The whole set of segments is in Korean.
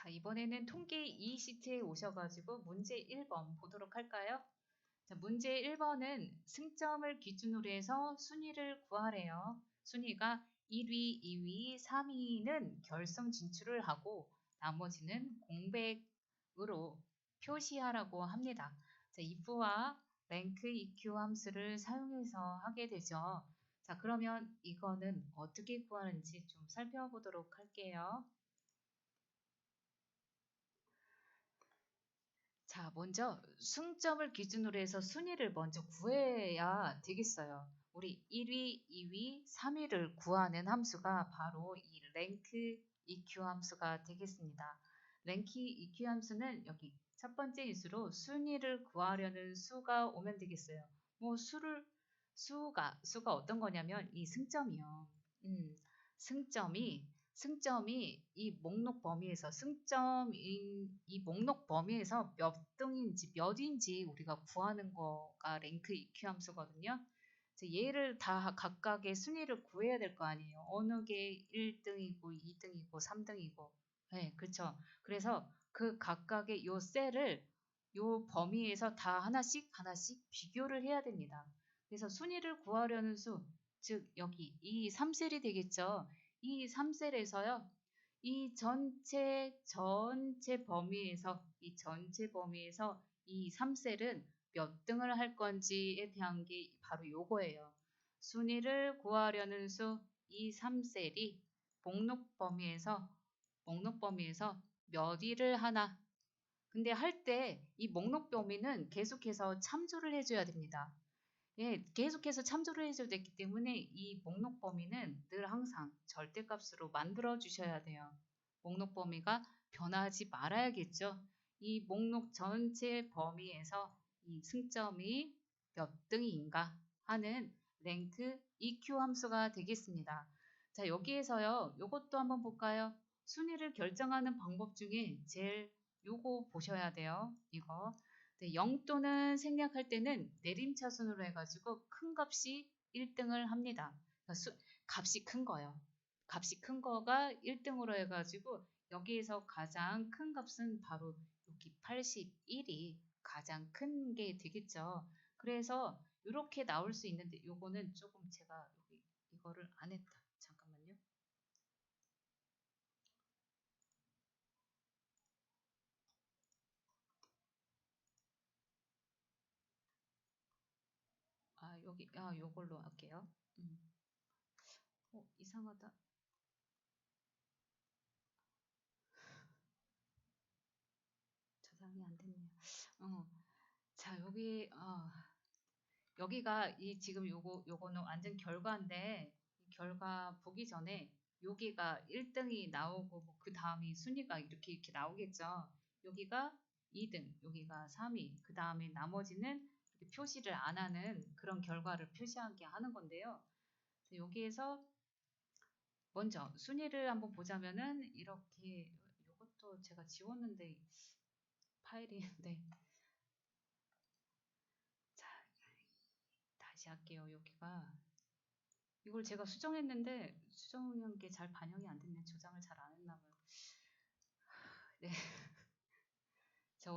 자, 이번에는 통계 2 시트에 오셔가지고 문제 1번 보도록 할까요? 자, 문제 1번은 승점을 기준으로 해서 순위를 구하래요. 순위가 1위, 2위, 3위는 결선 진출을 하고 나머지는 공백으로 표시하라고 합니다. 자, if와 rank eq 함수를 사용해서 하게 되죠. 자, 그러면 이거는 어떻게 구하는지 좀 살펴보도록 할게요. 자, 먼저 승점을 기준으로 해서 순위를 먼저 구해야 되겠어요. 우리 1위, 2위, 3위를 구하는 함수가 바로 이 rank eq 함수가 되겠습니다. rank eq 함수는 여기 첫 번째 인수로 순위를 구하려는 수가 오면 되겠어요. 뭐 수가 어떤 거냐면 이 승점이요. 승점이 이 목록 범위에서 승점인 이 목록 범위에서 몇 등인지 몇인지 우리가 구하는 거가 랭크 EQ 함수거든요. 얘를 다 각각의 순위를 구해야 될 거 아니에요. 어느 게 1등이고 2등이고 3등이고. 네, 그렇죠. 그래서 그 각각의 요 셀을 요 범위에서 다 하나씩 비교를 해야 됩니다. 그래서 순위를 구하려는 수, 즉 여기 이 3셀이 되겠죠. 이 3셀에서요. 이 전체 범위에서 이 3셀은 몇 등을 할 건지에 대한 게 바로 요거예요. 순위를 구하려는 수, 이 3셀이 목록 범위에서 몇 위를 하나. 근데 할 때 이 목록 범위는 계속해서 참조를 해줘야 됩니다. 예, 계속해서 참조를 해줘야 되기 때문에 이 목록 범위는 늘 항상 절대값으로 만들어 주셔야 돼요. 목록 범위가 변하지 말아야겠죠. 이 목록 전체 범위에서 이 승점이 몇 등인가 하는 랭크 EQ 함수가 되겠습니다. 자, 여기에서요. 요것도 한번 볼까요? 순위를 결정하는 방법 중에 제일 요거 보셔야 돼요. 이거. 네, 0도는 생략할 때는 내림차순으로 해가지고 큰 값이 1등을 합니다. 그러니까 값이 큰 거요. 값이 큰 거가 1등으로 해가지고 여기에서 가장 큰 값은 바로 여기 81이 가장 큰 게 되겠죠. 그래서 이렇게 나올 수 있는데 요거는 조금 제가 여기 이거를 안 했다. 잠깐만요. 요걸로 할게요. 이상하다. 저장이 안 됐네요. 자, 여기가 지금 요거는 완전 결과인데, 이 결과 보기 전에 여기가 1등이 나오고, 그 다음이 순위가 이렇게 나오겠죠. 여기가 2등, 여기가 3위, 그 다음에 나머지는 이렇게 표시를 안 하는 그런 결과를 표시하게 하는 건데요. 여기에서 먼저 순위를 한번 보자면은 이렇게, 요것도 제가 지웠는데, 파일이, 네. 다시 할게요. 여기가 이걸 제가 수정했는데 수정한 게 잘 반영이 안 됐네. 저장을 잘 안 했나 봐요. 네. 자,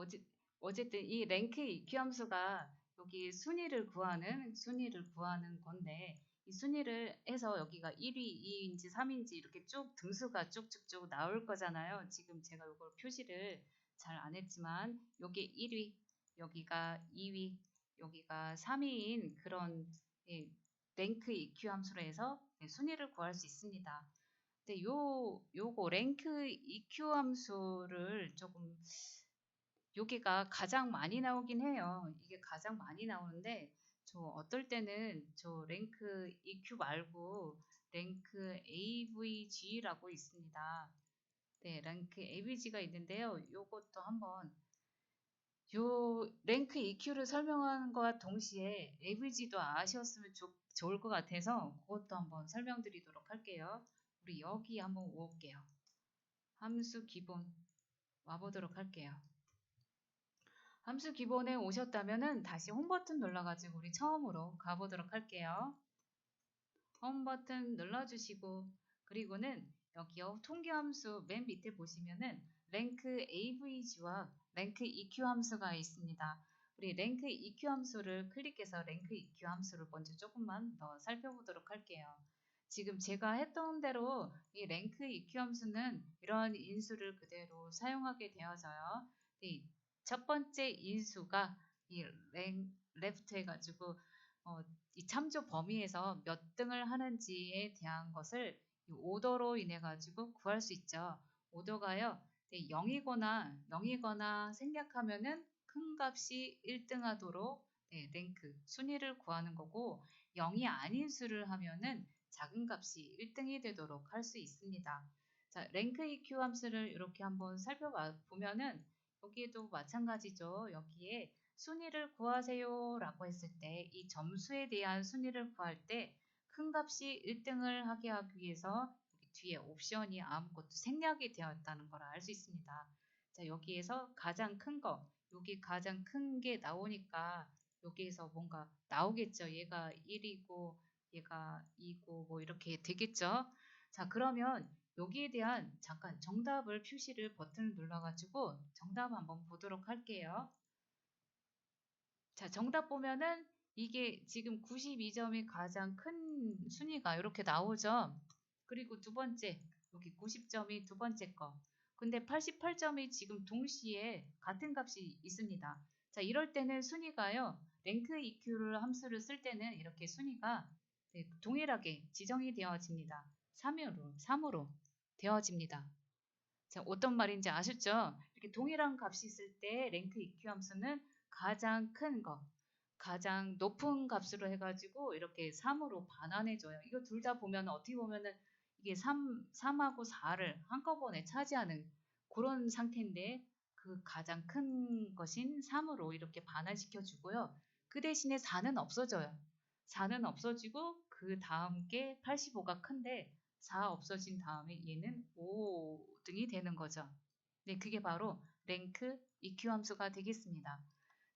어쨌든 이 랭크 EQ 함수가 여기 순위를 구하는 건데 이 순위를 해서 여기가 1위, 2위인지 3위인지 이렇게 쭉 등수가 쭉쭉쭉 나올 거잖아요. 지금 제가 이걸 표시를 잘 안 했지만 여기 1위, 여기가 2위, 여기가 3위인 그런 랭크 EQ 함수로 해서 순위를 구할 수 있습니다. 근데 요거 랭크 EQ 함수를 조금 여기가 가장 많이 나오긴 해요. 이게 가장 많이 나오는데 저 어떨 때는 저 랭크 EQ 말고 랭크 AVG라고 있습니다. 네, 랭크 AVG가 있는데요. 요것도 한번 요 랭크 EQ를 설명하는 것과 동시에 AVG도 아셨으면 좋을 것 같아서 그것도 한번 설명드리도록 할게요. 우리 여기 한번 올게요. 함수 기본 와보도록 할게요. 함수 기본에 오셨다면은 다시 홈 버튼 눌러가지고 우리 처음으로 가보도록 할게요. 홈 버튼 눌러주시고 그리고는 여기요. 통계 함수 맨 밑에 보시면은 랭크 avg와 랭크 eq 함수가 있습니다. 우리 랭크 eq 함수를 클릭해서 랭크 eq 함수를 먼저 조금만 더 살펴보도록 할게요. 지금 제가 했던 대로 이 랭크 eq 함수는 이러한 인수를 그대로 사용하게 되어서요. 이 첫 번째 인수가 이 left 해가지고 이 참조 범위에서 몇 등을 하는지에 대한 것을 이 오더로 인해 가지고 구할 수 있죠. 오더가요. 0이거나 생략하면은 큰 값이 1등 하도록 랭크 순위를 구하는 거고 0이 아닌 수를 하면은 작은 값이 1등이 되도록 할 수 있습니다. 자, 랭크 EQ 함수를 이렇게 한번 살펴보면은 여기에도 마찬가지죠. 여기에 순위를 구하세요 라고 했을 때 이 점수에 대한 순위를 구할 때 큰 값이 1등을 하게 하기 위해서 뒤에 옵션이 아무것도 생략이 되었다는 걸 알 수 있습니다. 자, 여기에서 가장 큰 거, 여기 가장 큰 게 나오니까 여기에서 뭔가 나오겠죠. 얘가 1이고 얘가 2고 뭐 이렇게 되겠죠. 자, 그러면 여기에 대한 잠깐 정답을 표시를 버튼을 눌러가지고 정답 한번 보도록 할게요. 자, 정답 보면은 이게 지금 92점이 가장 큰 순위가 이렇게 나오죠. 그리고 두 번째, 여기 90점이 두 번째 거. 근데 88점이 지금 동시에 같은 값이 있습니다. 자, 이럴 때는 순위가요. 랭크 EQ를 함수를 쓸 때는 이렇게 순위가 동일하게 지정이 되어집니다. 3으로 되어집니다. 자, 어떤 말인지 아셨죠? 이렇게 동일한 값이 있을 때 랭크 EQ 함수는 가장 큰 거, 가장 높은 값으로 해가지고 이렇게 3으로 반환해줘요. 이거 둘 다 보면 어떻게 보면은 이게 3하고 4를 한꺼번에 차지하는 그런 상태인데 그 가장 큰 것인 3으로 이렇게 반환시켜 주고요. 그 대신에 4는 없어져요. 4는 없어지고 그 다음 게 85가 큰데 4 없어진 다음에 얘는 5등이 되는 거죠. 네, 그게 바로 랭크 EQ 함수가 되겠습니다.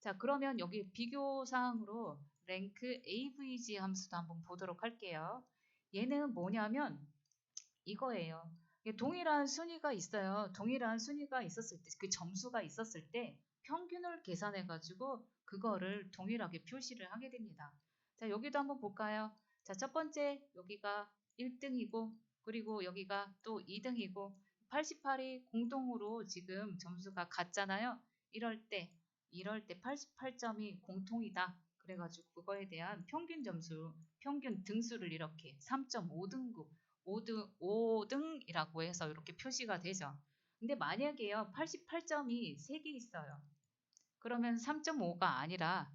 자, 그러면 여기 비교 사항으로 랭크 AVG 함수도 한번 보도록 할게요. 얘는 뭐냐면 이거예요. 동일한 순위가 있어요. 동일한 순위가 있었을 때, 그 점수가 있었을 때 평균을 계산해 가지고 그거를 동일하게 표시를 하게 됩니다. 자, 여기도 한번 볼까요? 자, 첫 번째 여기가 1등이고 그리고 여기가 또 2등이고 88이 공동으로 지금 점수가 같잖아요. 이럴 때 88점이 공통이다. 그래가지고 그거에 대한 평균 점수, 평균 등수를 이렇게 3.5등급 5등이라고 해서 이렇게 표시가 되죠. 근데 만약에요, 88점이 3개 있어요. 그러면 3.5가 아니라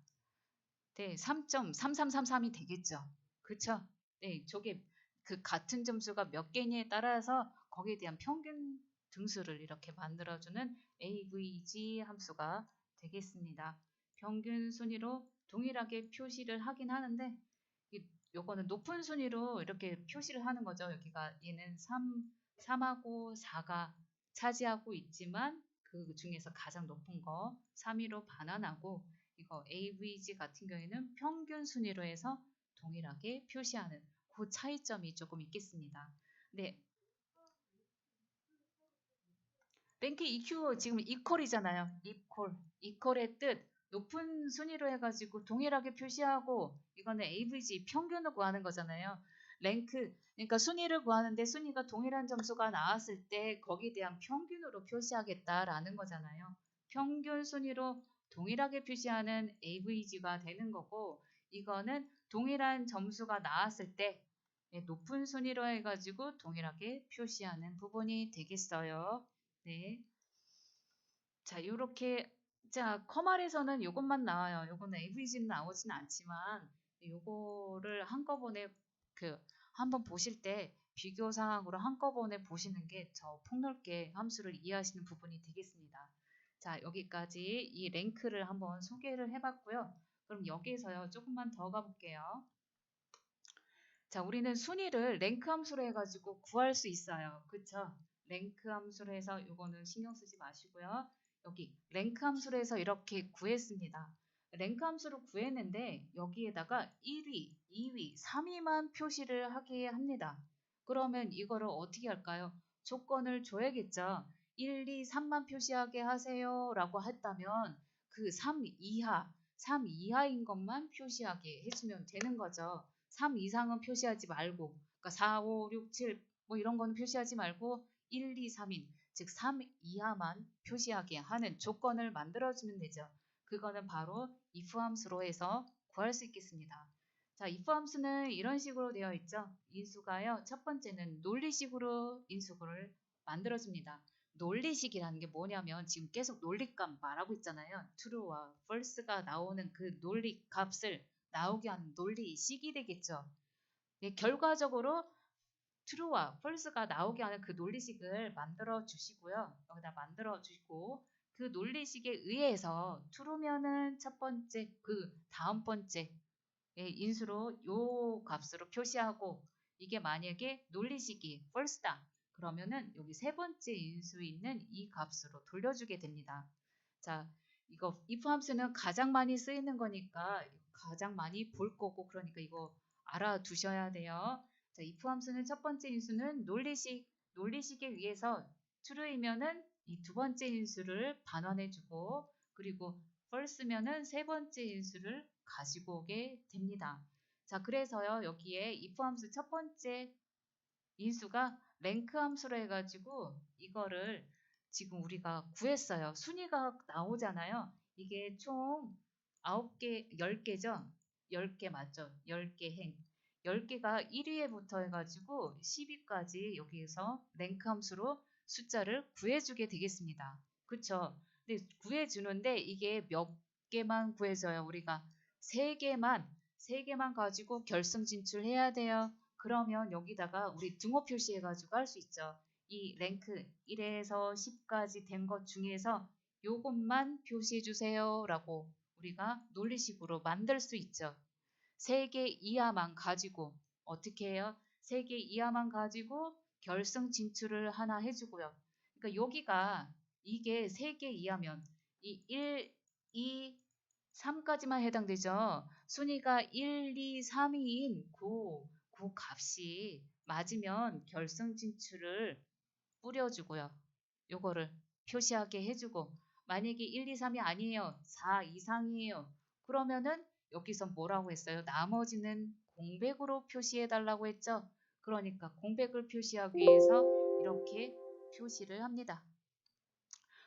네, 3.3333이 되겠죠. 그쵸? 네, 저게 그 같은 점수가 몇 개냐에 따라서 거기에 대한 평균 등수를 이렇게 만들어주는 AVG 함수가 되겠습니다. 평균 순위로 동일하게 표시를 하긴 하는데 요거는 높은 순위로 이렇게 표시를 하는 거죠. 여기가 얘는 3하고 4가 차지하고 있지만 그 중에서 가장 높은 거 3위로 반환하고 이거 AVG 같은 경우에는 평균 순위로 해서 동일하게 표시하는 그 차이점이 조금 있겠습니다. 네, 랭크 EQ 지금 이퀄이잖아요. 이퀄의 뜻 높은 순위로 해가지고 동일하게 표시하고 이거는 AVG 평균을 구하는 거잖아요. 랭크 그러니까 순위를 구하는데 순위가 동일한 점수가 나왔을 때 거기에 대한 평균으로 표시하겠다라는 거잖아요. 평균 순위로 동일하게 표시하는 AVG가 되는 거고 이거는 동일한 점수가 나왔을 때 높은 순위로 해가지고 동일하게 표시하는 부분이 되겠어요. 네. 자, 요렇게, 자, 커말에서는 요것만 나와요. 요거는 AVG는 나오진 않지만, 요거를 한꺼번에 한번 보실 때 비교 상황으로 한꺼번에 보시는 게 저 폭넓게 함수를 이해하시는 부분이 되겠습니다. 자, 여기까지 이 랭크를 한번 소개를 해봤고요. 그럼 여기에서요, 조금만 더 가볼게요. 자, 우리는 순위를 랭크 함수로 해가지고 구할 수 있어요. 그쵸? 랭크 함수로 해서 이거는 신경 쓰지 마시고요. 여기 랭크 함수로 해서 이렇게 구했습니다. 랭크 함수로 구했는데 여기에다가 1위, 2위, 3위만 표시를 하게 합니다. 그러면 이거를 어떻게 할까요? 조건을 줘야겠죠. 1, 2, 3만 표시하게 하세요 라고 했다면 그 3 이하인 것만 표시하게 해주면 되는 거죠. 3 이상은 표시하지 말고, 그러니까 4, 5, 6, 7 뭐 이런 거는 표시하지 말고 1, 2, 3인, 즉 3 이하만 표시하게 하는 조건을 만들어주면 되죠. 그거는 바로 if 함수로 해서 구할 수 있겠습니다. 자, if 함수는 이런 식으로 되어 있죠. 인수가요. 첫 번째는 논리식으로 인수를 만들어줍니다. 논리식이라는 게 뭐냐면 지금 계속 논리값 말하고 있잖아요. true와 false가 나오는 그 논리 값을 나오게 하는 논리식이 되겠죠. 네, 결과적으로 true와 false가 나오게 하는 그 논리식을 만들어 주시고요. 여기다 만들어 주시고 그 논리식에 의해서 true면은 첫 번째 그 다음 번째 인수로 요 값으로 표시하고 이게 만약에 논리식이 false다. 그러면은 여기 세 번째 인수 있는 이 값으로 돌려주게 됩니다. 자, 이거 if 함수는 가장 많이 쓰이는 거니까 가장 많이 볼 거고 그러니까 이거 알아두셔야 돼요. 자, if 함수는 첫 번째 인수는 논리식에 의해서 true이면은 이 두 번째 인수를 반환해주고 그리고 false면은 세 번째 인수를 가지고 오게 됩니다. 자, 그래서요 여기에 if 함수 첫 번째 인수가 랭크 함수로 해가지고 이거를 지금 우리가 구했어요. 순위가 나오잖아요. 이게 총 9개, 10개죠? 10개 맞죠? 10개 행. 10개가 1위에부터 해가지고 10위까지 여기에서 랭크 함수로 숫자를 구해주게 되겠습니다. 그쵸? 근데 구해주는데 이게 몇 개만 구해져요. 우리가 3개만 가지고 결승 진출해야 돼요. 그러면 여기다가 우리 등호 표시해가지고 할 수 있죠. 이 랭크 1에서 10까지 된 것 중에서 요것만 표시해 주세요 라고 우리가 논리식으로 만들 수 있죠. 3개 이하만 가지고 어떻게 해요? 3개 이하만 가지고 결승 진출을 하나 해주고요. 그러니까 여기가 이게 3개 이하면 이 1, 2, 3까지만 해당되죠. 순위가 1, 2, 3위인 그 값이 맞으면 결승 진출을 뿌려주고요. 요거를 표시하게 해주고 만약에 1, 2, 3이 아니에요. 4 이상이에요. 그러면은 여기서 뭐라고 했어요? 나머지는 공백으로 표시해 달라고 했죠. 그러니까 공백을 표시하기 위해서 이렇게 표시를 합니다.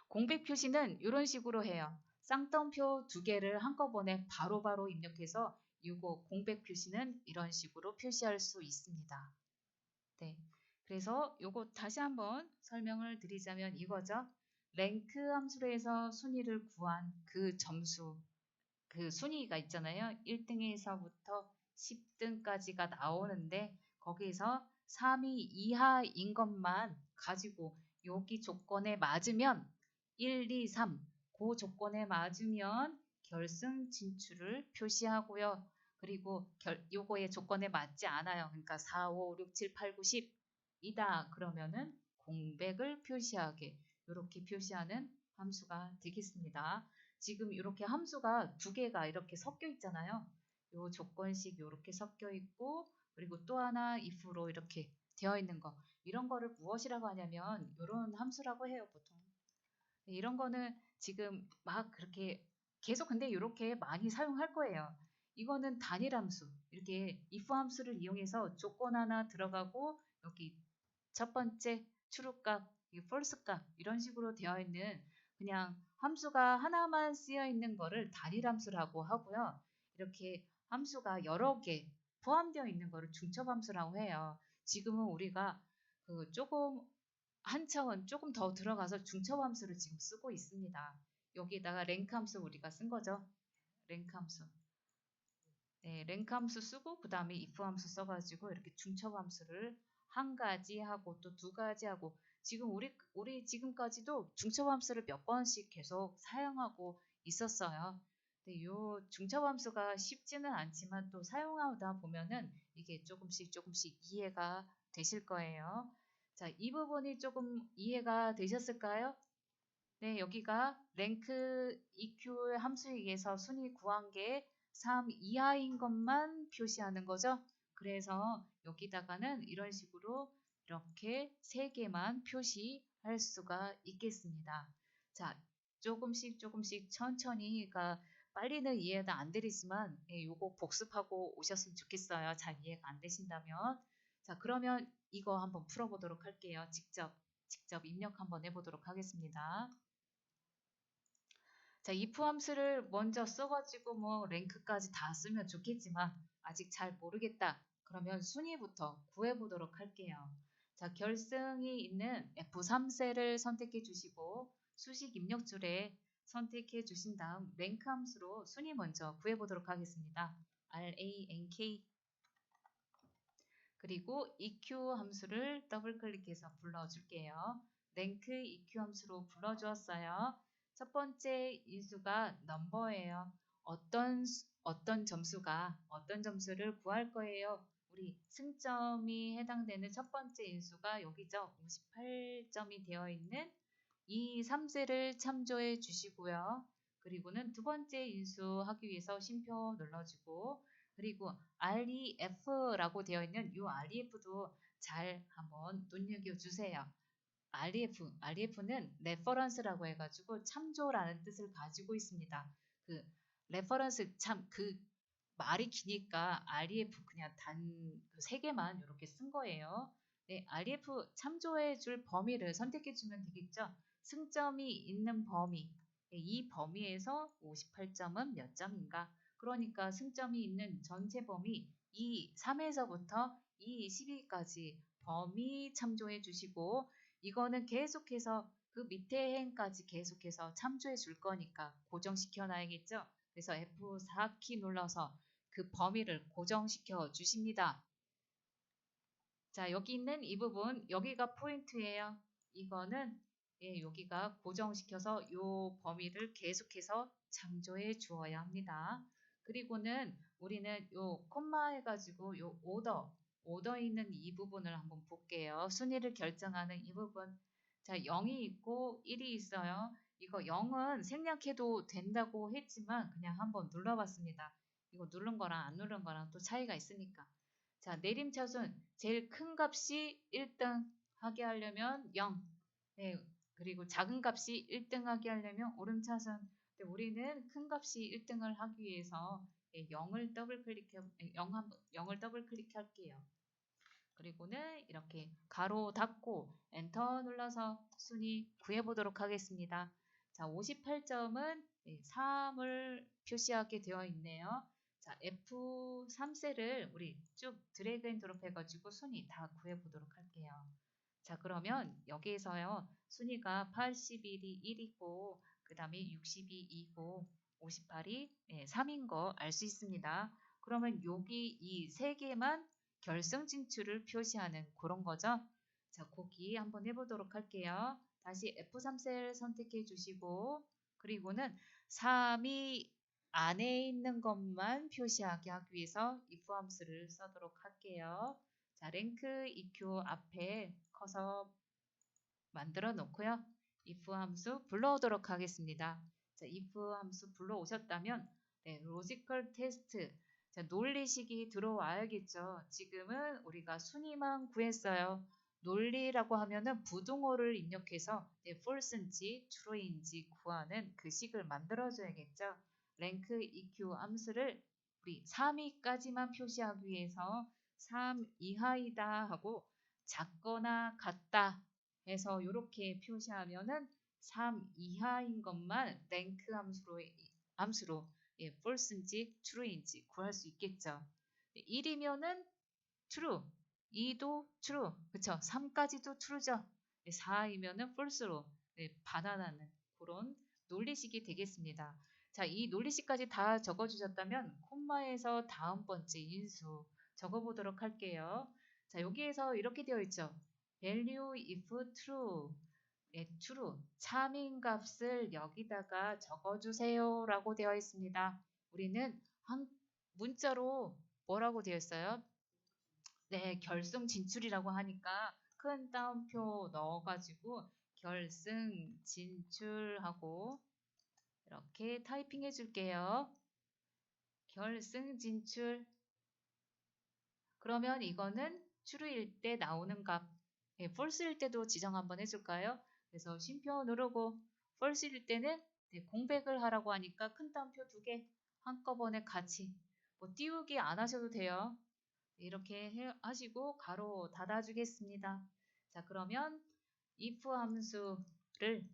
공백 표시는 이런 식으로 해요. 쌍따옴표 2개를 한꺼번에 바로바로 입력해서 이거 공백 표시는 이런 식으로 표시할 수 있습니다. 네. 그래서 요거 다시 한번 설명을 드리자면 이거죠. 랭크 함수로 해서 순위를 구한 그 점수, 그 순위가 있잖아요. 1등에서부터 10등까지가 나오는데 거기에서 3위 이하인 것만 가지고 여기 조건에 맞으면 1, 2, 3, 그 조건에 맞으면 결승 진출을 표시하고요. 그리고 요거의 조건에 맞지 않아요. 그러니까 4, 5, 6, 7, 8, 9, 10 이다 그러면은 공백을 표시하게 이렇게 표시하는 함수가 되겠습니다. 지금 이렇게 함수가 2개가 이렇게 섞여 있잖아요. 요 조건식 이렇게 섞여 있고 그리고 또 하나 if로 이렇게 되어 있는 거 이런 거를 무엇이라고 하냐면 이런 함수라고 해요 보통. 이런 거는 지금 막 그렇게 계속 근데 이렇게 많이 사용할 거예요. 이거는 단일 함수 이렇게 if 함수를 이용해서 조건 하나 들어가고 여기 첫 번째 true 값, false 값 이런 식으로 되어 있는 그냥 함수가 하나만 쓰여 있는 거를 단일 함수라고 하고요. 이렇게 함수가 여러 개 포함되어 있는 거를 중첩 함수라고 해요. 지금은 우리가 그 조금 한 차원 조금 더 들어가서 중첩 함수를 지금 쓰고 있습니다. 여기에다가 랭크 함수 우리가 쓴 거죠. 랭크 함수. 네, 랭크 함수 쓰고 그 다음에 if 함수 써가지고 이렇게 중첩 함수를 한 가지 하고 또 두 가지 하고 지금 우리 지금까지도 중첩 함수를 몇 번씩 계속 사용하고 있었어요. 근데 요 중첩 함수가 쉽지는 않지만 또 사용하다 보면은 이게 조금씩 이해가 되실 거예요. 자, 이 부분이 조금 이해가 되셨을까요? 네, 여기가 랭크 EQ 함수에 의해서 순위 구한 게 3 이하인 것만 표시하는 거죠. 그래서 여기다가는 이런 식으로 이렇게 3개만 표시할 수가 있겠습니다. 자, 조금씩 천천히, 그러니까 빨리는 이해가 안 되지만 요거 복습하고 오셨으면 좋겠어요. 잘 이해가 안 되신다면. 자, 그러면 이거 한번 풀어보도록 할게요. 직접 입력 한번 해보도록 하겠습니다. 자, if 함수를 먼저 써가지고 뭐 랭크까지 다 쓰면 좋겠지만 아직 잘 모르겠다. 그러면 순위부터 구해보도록 할게요. 자, 결승이 있는 F3셀을 선택해 주시고 수식 입력줄에 선택해 주신 다음 랭크 함수로 순위 먼저 구해보도록 하겠습니다. rank 그리고 EQ 함수를 더블 클릭해서 불러줄게요. 랭크 EQ 함수로 불러주었어요. 첫 번째 인수가 넘버예요. 어떤 점수를 구할 거예요. 우리 승점이 해당되는 첫 번째 인수가 여기죠. 58점이 되어 있는 이 3셀을 참조해 주시고요. 그리고는 두 번째 인수 하기 위해서 쉼표 눌러주고 그리고 REF라고 되어 있는 이 REF도 잘 한번 눈여겨주세요. REF는 레퍼런스라고 해가지고 참조라는 뜻을 가지고 있습니다. 그 레퍼런스 참 그 말이 기니까 REF 그냥 단 그 3개만 이렇게 쓴 거예요. 네, REF 참조해 줄 범위를 선택해 주면 되겠죠. 승점이 있는 범위, 이 범위에서 58점은 몇 점인가? 그러니까 승점이 있는 전체 범위 3에서부터 12까지 범위 참조해 주시고 이거는 계속해서 그 밑에 행까지 계속해서 참조해 줄 거니까 고정시켜 놔야겠죠. 그래서 F4키 눌러서 그 범위를 고정시켜 주십니다. 자, 여기 있는 이 부분, 여기가 포인트예요. 이거는 여기가 고정시켜서 이 범위를 계속해서 참조해 주어야 합니다. 그리고는 우리는 요 콤마 해가지고 요 오더 있는 이 부분을 한번 볼게요. 순위를 결정하는 이 부분. 자, 0이 있고 1이 있어요. 이거 0은 생략해도 된다고 했지만 그냥 한번 눌러봤습니다. 이거 누른 거랑 안 누른 거랑 또 차이가 있으니까. 자, 내림차순 제일 큰 값이 1등 하게 하려면 0. 네, 그리고 작은 값이 1등 하게 하려면 오름차순. 우리는 큰 값이 1등을 하기 위해서 0을 더블 클릭할게요. 그리고는 이렇게 가로 닫고 엔터 눌러서 순위 구해보도록 하겠습니다. 자, 58점은 3을 표시하게 되어 있네요. 자, F3셀을 우리 쭉 드래그 앤 드롭 해가지고 순위 다 구해보도록 할게요. 자, 그러면 여기에서요, 순위가 81이 1이고, 그 다음에 62 2고, 58이 3인 거 알 수 있습니다. 그러면 여기 이 3개만 결승 진출을 표시하는 그런 거죠. 자, 거기 한번 해보도록 할게요. 다시 F3셀 선택해 주시고, 그리고는 3이 안에 있는 것만 표시하게 하기 위해서 if 함수를 써도록 할게요. 자, 랭크 EQ 앞에 커서 만들어 놓고요. if 함수 불러오도록 하겠습니다. 자, if 함수 불러오셨다면 로지컬 테스트 자, 논리식이 들어와야겠죠. 지금은 우리가 순위만 구했어요. 논리라고 하면은 부등호를 입력해서 false인지 true인지 구하는 그 식을 만들어줘야겠죠. 랭크 EQ 함수를 우리 3위까지만 표시하기 위해서 3 이하이다 하고 작거나 같다 해서 이렇게 표시하면은 3 이하인 것만 랭크 함수로 false인지 true인지 구할 수 있겠죠. 1이면은 true, 2도 true, 그쵸? 3까지도 true죠. 4이면은 false로 반환하는 그런 논리식이 되겠습니다. 자, 이 논리식까지 다 적어주셨다면 콤마에서 다음 번째 인수 적어보도록 할게요. 자, 여기에서 이렇게 되어 있죠. value if true. true. 참인 값을 여기다가 적어주세요. 라고 되어 있습니다. 우리는 문자로 뭐라고 되어 있어요? 네, 결승 진출이라고 하니까 큰 따옴표 넣어가지고 결승 진출하고 이렇게 타이핑 해줄게요. 결승 진출. 그러면 이거는 true일 때 나오는 값. 예, false일 때도 지정 한번 해줄까요? 그래서 쉼표 누르고 false일 때는 네, 공백을 하라고 하니까 큰 따옴표 2개 한꺼번에 같이 뭐 띄우기 안 하셔도 돼요. 이렇게 하시고 가로 닫아주겠습니다. 자, 그러면 if 함수를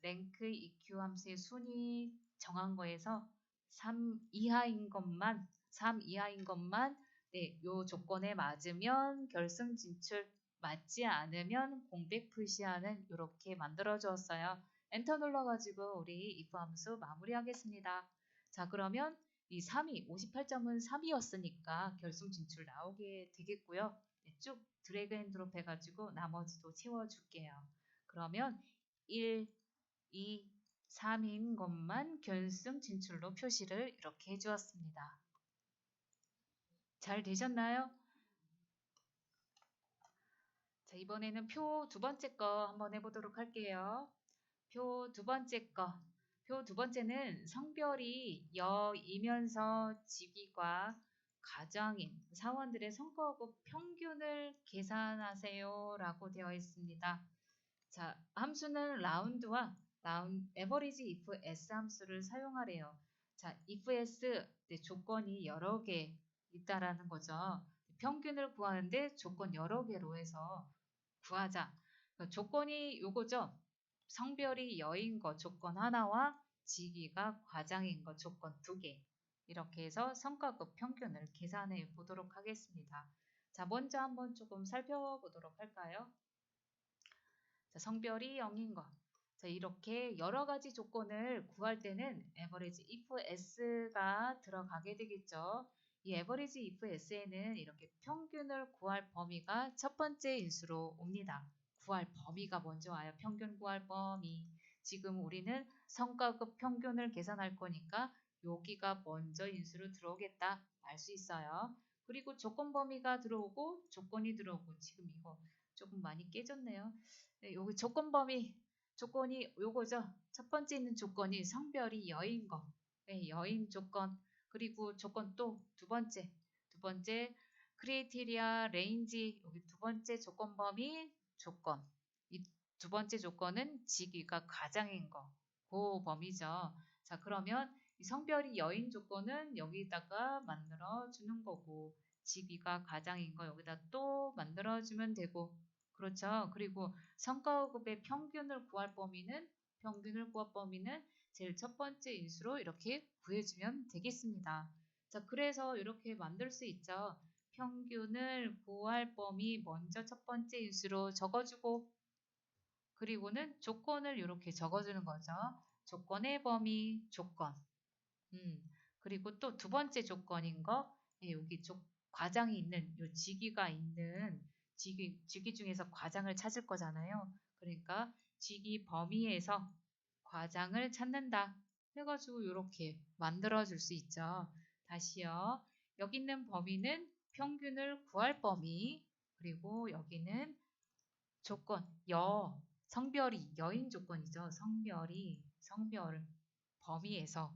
rank eq 함수의 순위 정한 거에서 3 이하인 것만 네, 요 조건에 맞으면 결승 진출, 맞지 않으면 공백 표시하는 이렇게 만들어 주었어요. 엔터 눌러가지고 우리 if 함수 마무리하겠습니다. 자, 그러면 이 3위, 58점은 3위였으니까 결승 진출 나오게 되겠고요. 네, 쭉 드래그 앤 드롭 해가지고 나머지도 채워줄게요. 그러면 1, 2, 3인 것만 결승 진출로 표시를 이렇게 해주었습니다. 잘 되셨나요? 자, 이번에는 표 두 번째 거 한번 해보도록 할게요. 표 두 번째 거. 표 두 번째는 성별이 여이면서 직위과 가장인 사원들의 성과급 평균을 계산하세요 라고 되어 있습니다. 자, 함수는 라운드와 average if s 함수를 사용하래요. 자, if s 네, 조건이 여러 개 있다라는 거죠. 평균을 구하는데 조건 여러 개로 해서 구하자. 그러니까 조건이 요거죠. 성별이 여인 거 조건 하나와 직위가 과장인 거 조건 2개. 이렇게 해서 성과급 평균을 계산해 보도록 하겠습니다. 자, 먼저 한번 조금 살펴보도록 할까요? 자, 성별이 0인 거. 자, 이렇게 여러 가지 조건을 구할 때는 average if s가 들어가게 되겠죠. 이 average if s에는 이렇게 평균을 구할 범위가 첫 번째 인수로 옵니다. 구할 범위가 먼저 와요. 평균 구할 범위. 지금 우리는 성과급 평균을 계산할 거니까 여기가 먼저 인수로 들어오겠다 알 수 있어요. 그리고 조건 범위가 들어오고 조건이 들어오고 지금 이거 조금 많이 깨졌네요. 네, 여기 조건 범위 조건이 요거죠. 첫 번째 있는 조건이 성별이 여인 거. 네, 여인 조건. 그리고 조건 또 두 번째 크리에이테리아 레인지 여기 두 번째 조건 범위 조건. 이 두 번째 조건은 직위가 과장인 거. 그 범위죠. 자, 그러면 이 성별이 여인 조건은 여기다가 만들어 주는 거고 직위가 과장인 거 여기다 또 만들어 주면 되고 그렇죠. 그리고 성과급의 평균을 구할 범위는 제일 첫 번째 인수로 이렇게 구해주면 되겠습니다. 자, 그래서 이렇게 만들 수 있죠. 평균을 구할 범위 먼저 첫 번째 인수로 적어주고 그리고는 조건을 이렇게 적어주는 거죠. 조건의 범위, 조건. 그리고 또 두 번째 조건인 거, 예, 여기 과장이 있는, 요 직위가 있는 직위 중에서 과장을 찾을 거잖아요. 그러니까 직위 범위에서 과장을 찾는다. 해가지고 이렇게 만들어 줄 수 있죠. 다시요. 여기 있는 범위는 평균을 구할 범위, 그리고 여기는 조건, 성별이 여인 조건이죠. 성별 범위에서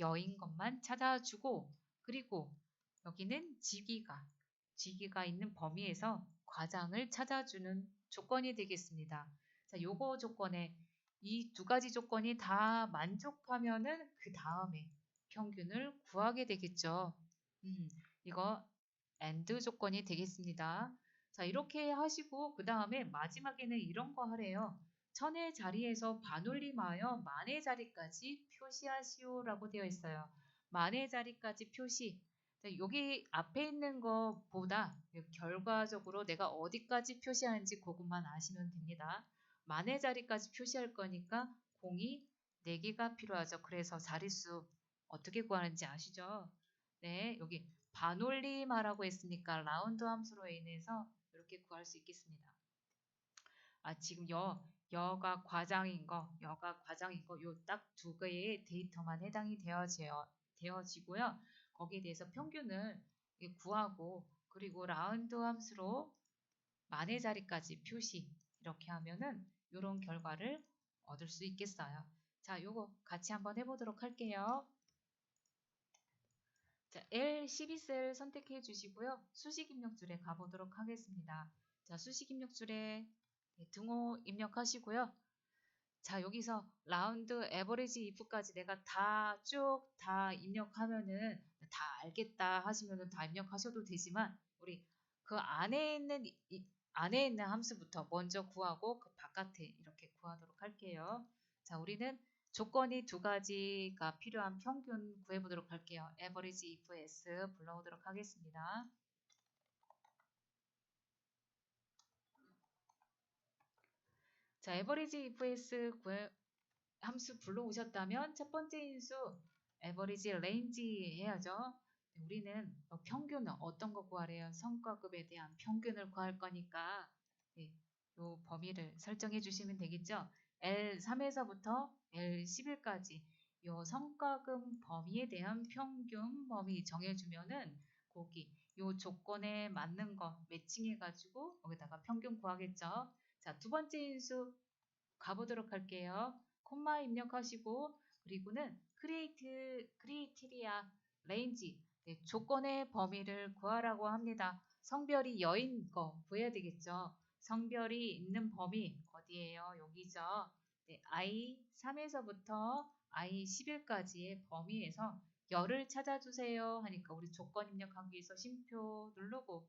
여인 것만 찾아주고 그리고 여기는 직위가 있는 범위에서 과장을 찾아주는 조건이 되겠습니다. 자, 요거 조건에 이 두 가지 조건이 다 만족하면은 그 다음에 평균을 구하게 되겠죠. 이거 AND 조건이 되겠습니다. 자, 이렇게 하시고 그 다음에 마지막에는 이런 거 하래요. 천의 자리에서 반올림하여 만의 자리까지 표시하시오라고 되어 있어요. 만의 자리까지 표시. 자, 여기 앞에 있는 것보다 결과적으로 내가 어디까지 표시하는지 그것만 아시면 됩니다. 만의 자리까지 표시할 거니까 공이 4개가 필요하죠. 그래서 자릿수 어떻게 구하는지 아시죠? 네, 여기 반올림하라고 했으니까 라운드 함수로 인해서 이렇게 구할 수 있겠습니다. 아, 지금 여가 과장인 거, 요 딱 두 개의 데이터만 해당이 되어지고요. 거기에 대해서 평균을 구하고 그리고 라운드 함수로 만의 자리까지 표시 이렇게 하면은 이런 결과를 얻을 수 있겠어요. 자, 요거 같이 한번 해보도록 할게요. 자, L12셀 선택해 주시고요. 수식 입력줄에 가보도록 하겠습니다. 자, 수식 입력줄에 네, 등호 입력하시고요. 자, 여기서 라운드 에버리지 if까지 내가 쭉 다 입력하면은 다 알겠다 하시면은 다 입력하셔도 되지만 우리 그 안에 있는 함수부터 먼저 구하고 그 바깥에 이렇게 구하도록 할게요. 자, 우리는 조건이 두 가지가 필요한 평균 구해보도록 할게요. average if s 불러오도록 하겠습니다. 자, average if s 함수 불러오셨다면 첫 번째 인수 average range 해야죠. 우리는 평균은 어떤 거 구하래요? 성과급에 대한 평균을 구할 거니까 이 범위를 설정해 주시면 되겠죠. L3에서부터 L11까지 이 성과급 범위에 대한 평균 범위 정해주면은 거기 이 조건에 맞는 거 매칭해 가지고 여기다가 평균 구하겠죠. 자, 두 번째 인수 가보도록 할게요. 콤마 입력하시고 그리고는 크리에이티리아 레인지 조건의 범위를 구하라고 합니다. 성별이 여인 거 구해야 되겠죠. 성별이 있는 범위 어디예요? 여기죠. 네, I3에서부터 I11까지의 범위에서 열을 찾아주세요 하니까 우리 조건 입력하기 위해서 쉼표 누르고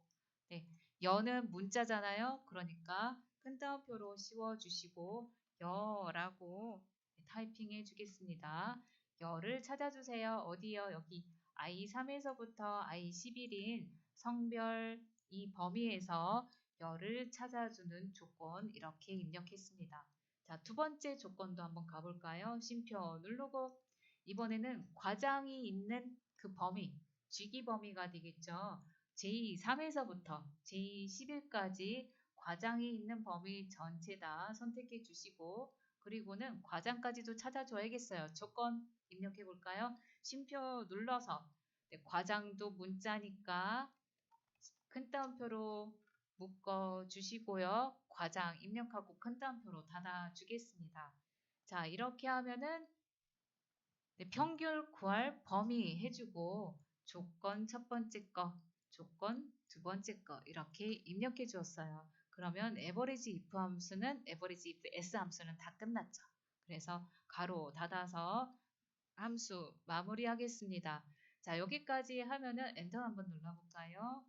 네, 여는 문자잖아요. 그러니까 큰 따옴표로 씌워주시고 여라고 타이핑해 주겠습니다. 여를 찾아주세요. 어디요? 여기 I3에서부터 I11인 성별 이 범위에서 여를 찾아주는 조건 이렇게 입력했습니다. 자, 두 번째 조건도 한번 가볼까요? 쉼표 누르고 이번에는 과장이 있는 그 범위, 쥐기 범위가 되겠죠. J3에서부터 J11까지 과장이 있는 범위 전체 다 선택해 주시고 그리고는 과장까지도 찾아줘야겠어요. 조건 입력해 볼까요? 쉼표 눌러서 네, 과장도 문자니까 큰 따옴표로 묶어 주시고요. 과장 입력하고 큰 따옴표로 닫아 주겠습니다. 자, 이렇게 하면은 네, 평균 구할 범위 해주고 조건 첫 번째 거, 조건 두 번째 거 이렇게 입력해 주었어요. 그러면 average if 함수는 average if s 함수는 다 끝났죠. 그래서 가로 닫아서 함수 마무리하겠습니다. 자, 여기까지 하면은 엔터 한번 눌러볼까요?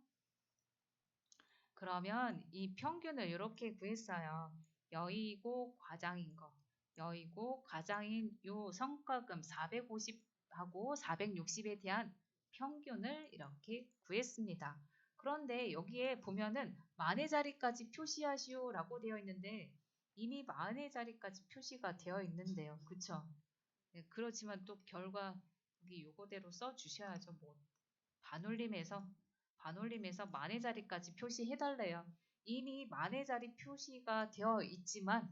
그러면 이 평균을 이렇게 구했어요. 여이고 과장인 거. 여이고 과장인 요 성과금 450하고 460에 대한 평균을 이렇게 구했습니다. 그런데 여기에 보면은 만의 자리까지 표시하시오 라고 되어 있는데 이미 만의 자리까지 표시가 되어 있는데요. 그쵸? 네, 그렇지만 또 결과 여기 요거대로 써 주셔야죠. 뭐 반올림해서 만의 자리까지 표시해 달래요. 이미 만의 자리 표시가 되어 있지만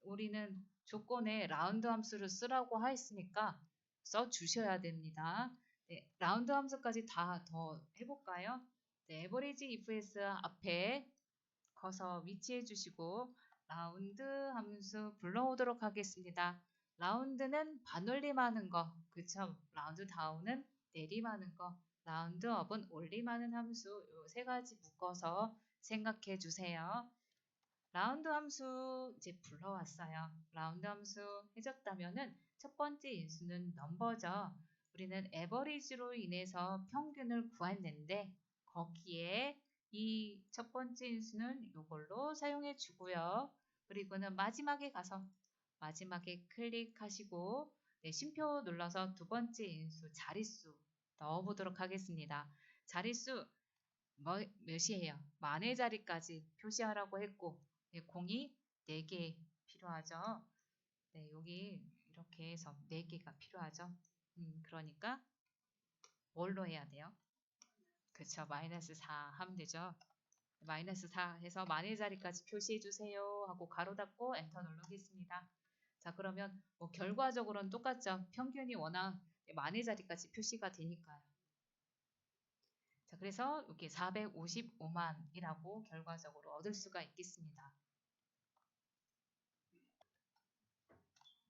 우리는 조건에 라운드 함수를 쓰라고 하였으니까 써 주셔야 됩니다. 네, 라운드 함수까지 다 더 해볼까요? 네, average ifs 앞에 거서 위치해 주시고 라운드 함수 불러오도록 하겠습니다. 라운드는 반올림하는 거, 그쵸? 라운드 다운은 내림하는 거, 라운드 업은 올림하는 함수 요 세 가지 묶어서 생각해 주세요. 라운드 함수 이제 불러왔어요. 라운드 함수 해줬다면은 첫 번째 인수는 넘버죠. 우리는 에버리지로 인해서 평균을 구했는데 거기에 이 첫 번째 인수는 이걸로 사용해 주고요. 그리고는 마지막에 가서 마지막에 클릭하시고 네, 쉼표 눌러서 두 번째 인수 자릿수 넣어보도록 하겠습니다. 자릿수 몇이에요? 만의 자리까지 표시하라고 했고 네, 공이 4개 필요하죠. 네, 여기 이렇게 해서 4개가 필요하죠. 그러니까 뭘로 해야 돼요? 그쵸, 마이너스 4 하면 되죠. 마이너스 4 해서 만의 자리까지 표시해 주세요 하고 가로 닫고 엔터 누르겠습니다. 자, 그러면 뭐 결과적으로는 똑같죠. 평균이 워낙 만의 자리까지 표시가 되니까요. 자, 그래서 이렇게 455만이라고 결과적으로 얻을 수가 있겠습니다.